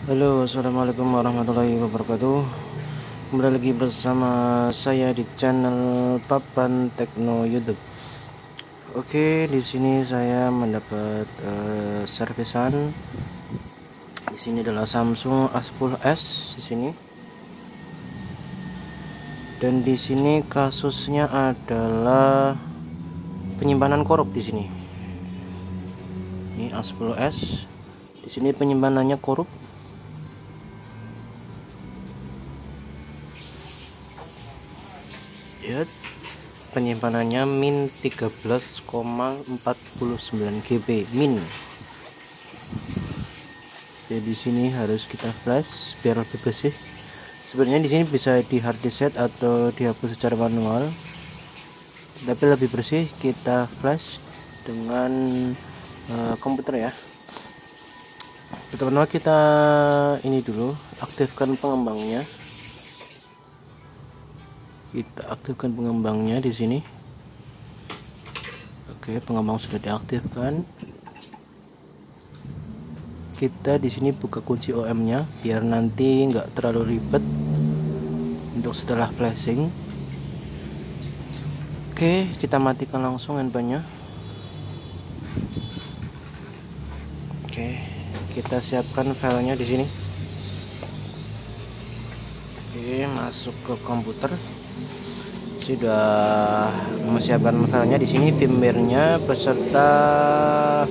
Halo, assalamualaikum warahmatullahi wabarakatuh. Kembali lagi bersama saya di channel Papan Tekno YouTube. Oke, di sini saya mendapat servisan. Di sini adalah Samsung A10s di sini. Dan di sini kasusnya adalah penyimpanan korup di sini. Ini A10s. Di sini penyimpanannya korup. Ya, penyimpanannya min 13,49 GB min. Jadi di sini harus kita flash biar lebih bersih. Sebenarnya di sini bisa di hard reset atau dihapus secara manual, tapi lebih bersih kita flash dengan komputer ya. Pertama kita ini dulu aktifkan pengembangnya. Kita aktifkan pengembangnya di sini. Oke, pengembang sudah diaktifkan. Kita di sini buka kunci OM-nya biar nanti nggak terlalu ribet untuk setelah flashing. Oke, kita matikan langsung handphonenya. Oke, kita siapkan filenya di sini. Oke, masuk ke komputer. Sudah mempersiapkan filenya di sini, firmware-nya beserta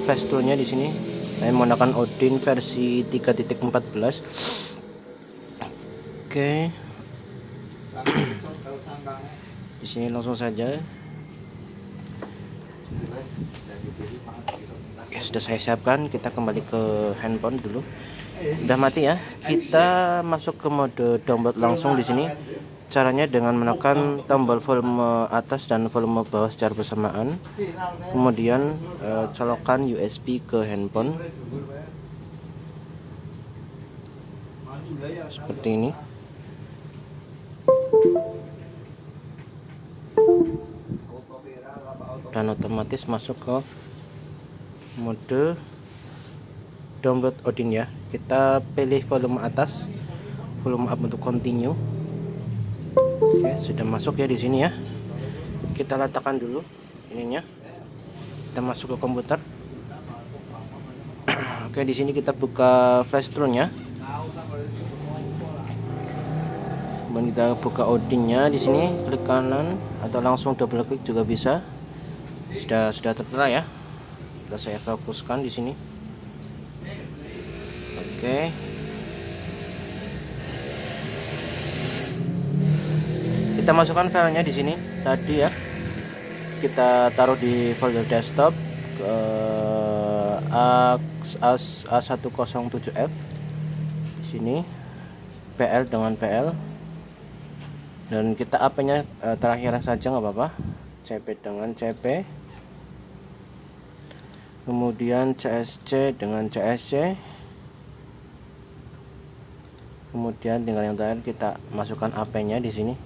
flash tool-nya di sini. Saya menggunakan Odin versi 3.14. Oke. Di sini langsung saja. Oke, sudah saya siapkan. Kita kembali ke handphone dulu. Udah mati ya. Kita masuk ke mode download langsung di sini. Caranya dengan menekan tombol volume atas dan volume bawah secara bersamaan, kemudian colokkan USB ke handphone seperti ini. Dan otomatis masuk ke mode download Odin ya. Kita pilih volume atas, volume up untuk continue. Oke, sudah masuk ya di sini ya. Kita letakkan dulu ininya. Kita masuk ke komputer. Oke, di sini kita buka flash tool-nya. Kemudian kita buka Odin-nya di sini, klik kanan atau langsung double klik juga bisa. Sudah tertera ya. Sudah saya fokuskan di sini. Oke. Kita masukkan filenya di sini tadi ya. Kita taruh di folder desktop A107F. Di sini PL dengan PL. Dan kita AP-nya terakhir saja nggak apa-apa. CP dengan CP. Kemudian CSC dengan CSC. Kemudian tinggal yang terakhir kita masukkan AP-nya di sini.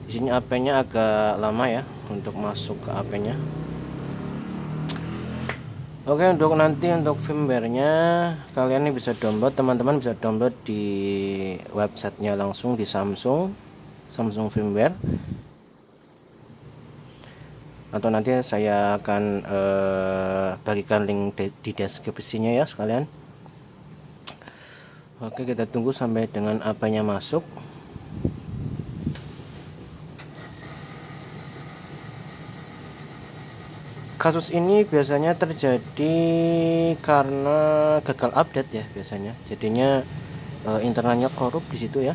Di sini AP-nya agak lama ya untuk masuk ke AP-nya. Oke, untuk firmware-nya kalian ini bisa download, teman-teman bisa download di websitenya langsung di Samsung firmware. Atau nanti saya akan bagikan link di deskripsinya ya sekalian. Oke, kita tunggu sampai dengan AP-nya masuk. Kasus ini biasanya terjadi karena gagal update ya biasanya. Jadinya internalnya korup di situ ya.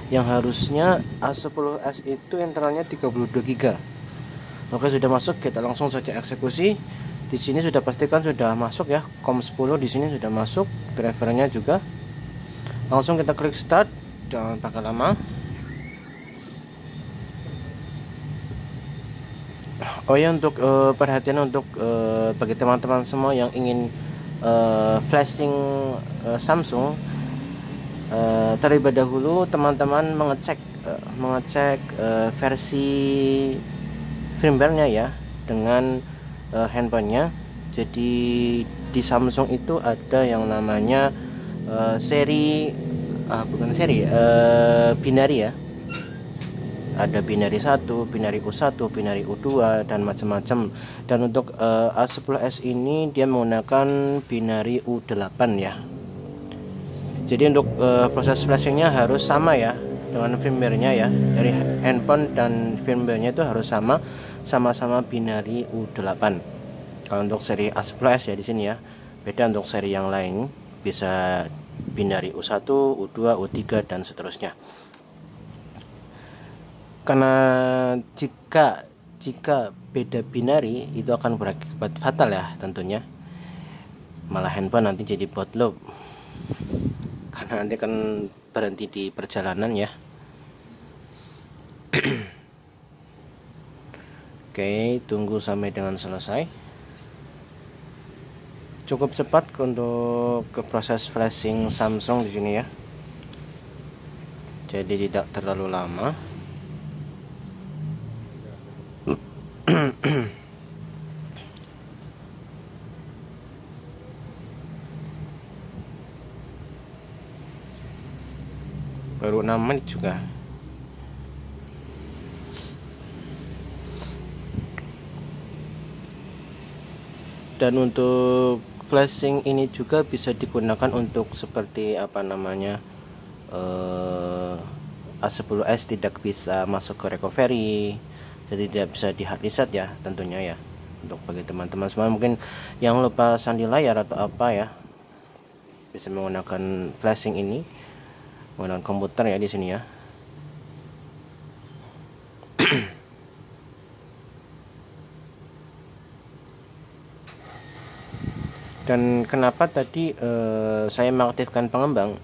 Yang harusnya A10s itu internalnya 32 GB. Oke, sudah masuk, kita langsung saja eksekusi. Di sini sudah pastikan sudah masuk ya. COM10 di sini sudah masuk, drivernya juga. Langsung kita klik start, jangan pakai lama. Oh ya, untuk perhatian untuk bagi teman-teman semua yang ingin flashing Samsung, terlebih dahulu teman-teman mengecek versi firmware-nya ya dengan handphonenya. Jadi di Samsung itu ada yang namanya seri bukan seri binary ya. Ada binary 1, binary U1, binary U2 dan macam-macam. Dan untuk A10s ini dia menggunakan binary U8 ya. Jadi untuk proses flashingnya harus sama ya dengan firmware-nya ya. Dari handphone dan firmware-nya itu harus sama-sama binary U8. Kalau untuk seri A10s ya di sini ya. Beda untuk seri yang lain, bisa binary U1, U2, U3 dan seterusnya. Karena jika beda binary itu akan berakibat fatal ya tentunya. Malah handphone nanti jadi boot loop. Karena nanti akan berhenti di perjalanan ya. Oke, tunggu sampai dengan selesai. Cukup cepat untuk ke proses flashing Samsung di sini ya. Jadi tidak terlalu lama. Baru 6 menit juga. Dan untuk flashing ini juga bisa digunakan untuk seperti apa namanya, A10s tidak bisa masuk ke recovery, jadi tidak bisa di hard reset ya tentunya ya. Untuk bagi teman-teman semua mungkin yang lupa sandi layar atau apa ya, bisa menggunakan flashing ini menggunakan komputer ya di sini ya. Dan kenapa tadi saya mengaktifkan pengembang,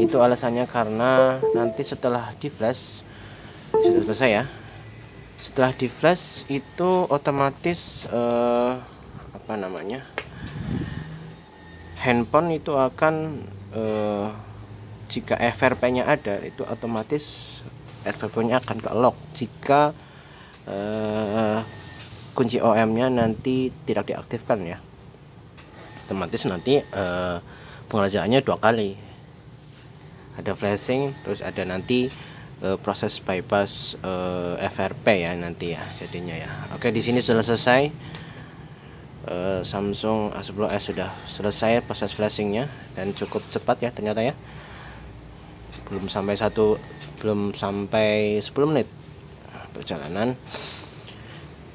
itu alasannya karena nanti setelah di flash sudah selesai ya. Setelah di flash itu otomatis apa namanya, handphone itu akan jika FRP-nya ada itu otomatis FRP-nya akan ke lock jika kunci OM-nya nanti tidak diaktifkan ya. Otomatis nanti pengerjaannya 2 kali, ada flashing terus ada nanti proses bypass FRP ya nanti ya jadinya ya. Oke, di sini sudah selesai. Samsung A10s sudah selesai proses flashingnya dan cukup cepat ya ternyata ya. Belum sampai 10 menit perjalanan.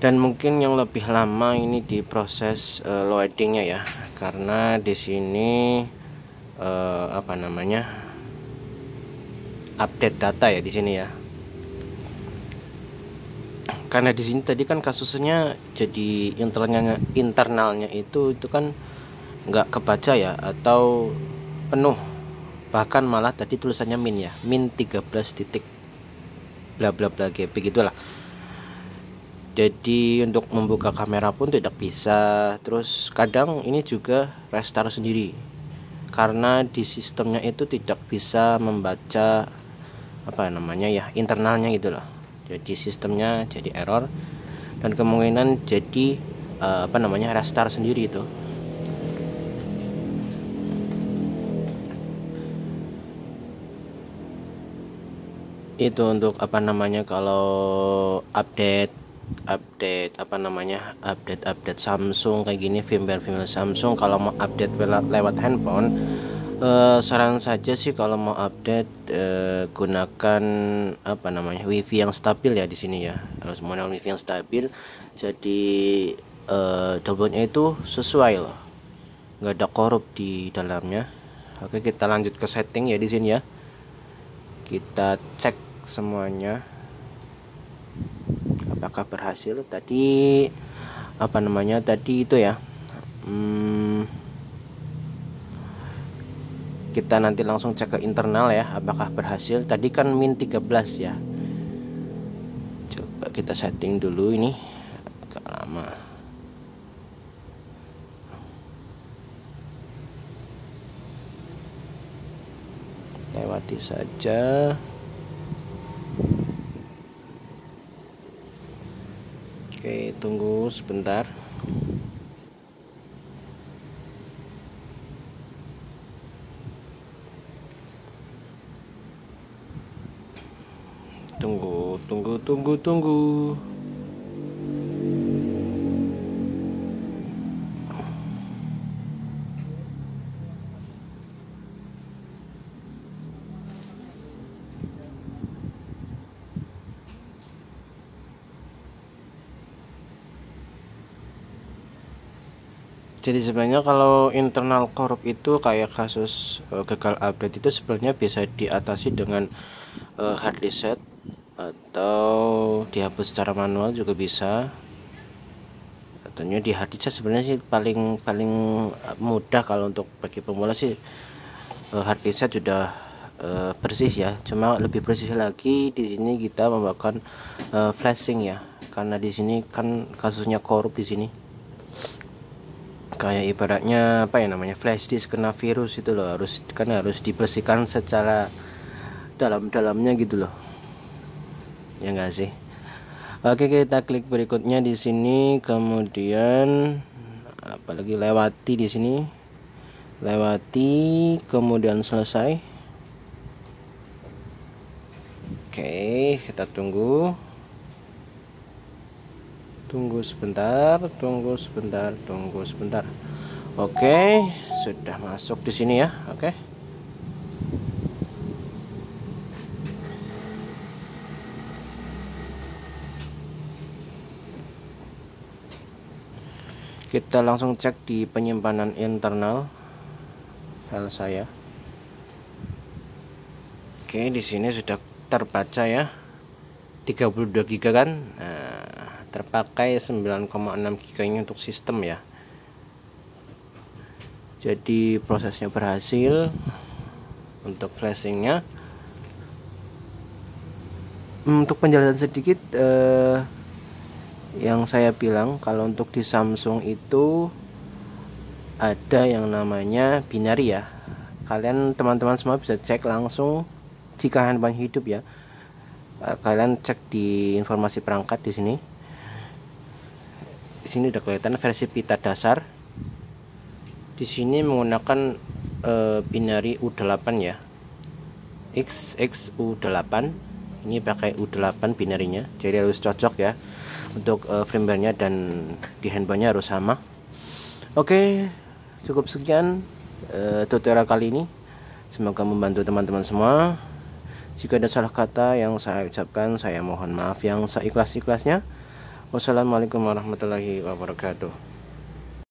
Dan mungkin yang lebih lama ini di proses loadingnya ya, karena di sini apa namanya, update data ya di sini ya. Karena di sini tadi kan kasusnya jadi internalnya itu kan nggak kebaca ya atau penuh, bahkan malah tadi tulisannya min ya, min 13 titik bla bla bla GB gitulah. Jadi untuk membuka kamera pun tidak bisa. Terus kadang ini juga restart sendiri karena di sistemnya itu tidak bisa membaca apa namanya ya, internalnya gitu loh. Jadi sistemnya jadi error dan kemungkinan jadi apa namanya, restart sendiri itu. Itu untuk apa namanya, kalau update apa namanya, update Samsung kayak gini, firmware Samsung. Kalau mau update lewat handphone, saran saja sih kalau mau update gunakan apa namanya, wifi yang stabil ya di sini ya. Harus menggunakan wifi yang stabil, jadi downloadnya itu sesuai loh, nggak ada korup di dalamnya. Oke, kita lanjut ke setting ya di sini ya. Kita cek semuanya apakah berhasil. Tadi apa namanya, tadi itu ya, kita nanti langsung cek ke internal ya apakah berhasil. Tadi kan min 13 ya, coba kita setting dulu, ini agak lama. Lewati saja. Oke, tunggu sebentar. Tunggu. Jadi sebenarnya kalau internal korup itu kayak kasus gagal update itu sebenarnya bisa diatasi dengan hard reset atau dihapus secara manual juga bisa. Katanya di hard reset sebenarnya sih paling mudah. Kalau untuk bagi pemula sih hard reset sudah bersih ya. Cuma lebih bersih lagi di sini kita memakan flashing ya, karena di sini kan kasusnya korup di sini. Kayak ibaratnya apa ya namanya, flash disk kena virus itu loh, harus dibersihkan secara dalam-dalamnya gitu loh, ya enggak sih. Oke, kita klik berikutnya di sini, kemudian apalagi lewati di sini, kemudian selesai. Oke, kita tunggu sebentar. Oke, sudah masuk di sini ya. Oke, kita langsung cek di penyimpanan internal file saya. Oke, di sini sudah terbaca ya, 32 GB kan. Nah, terpakai 9,6 GB ini untuk sistem ya. Jadi prosesnya berhasil untuk flashingnya. Untuk penjelasan sedikit, yang saya bilang kalau untuk di Samsung itu ada yang namanya binary ya. Kalian teman-teman semua bisa cek langsung jika handphone hidup ya. Kalian cek di informasi perangkat di sini. Di sini udah kelihatan versi pita dasar. Di sini menggunakan binary U8 ya. XXU8. Ini pakai U8 binarinya. Jadi harus cocok ya. Untuk firmware-nya dan di handphonenya harus sama. Oke, cukup sekian tutorial kali ini. Semoga membantu teman-teman semua. Jika ada salah kata yang saya ucapkan, saya mohon maaf yang seikhlas-ikhlasnya. Wassalamualaikum warahmatullahi wabarakatuh.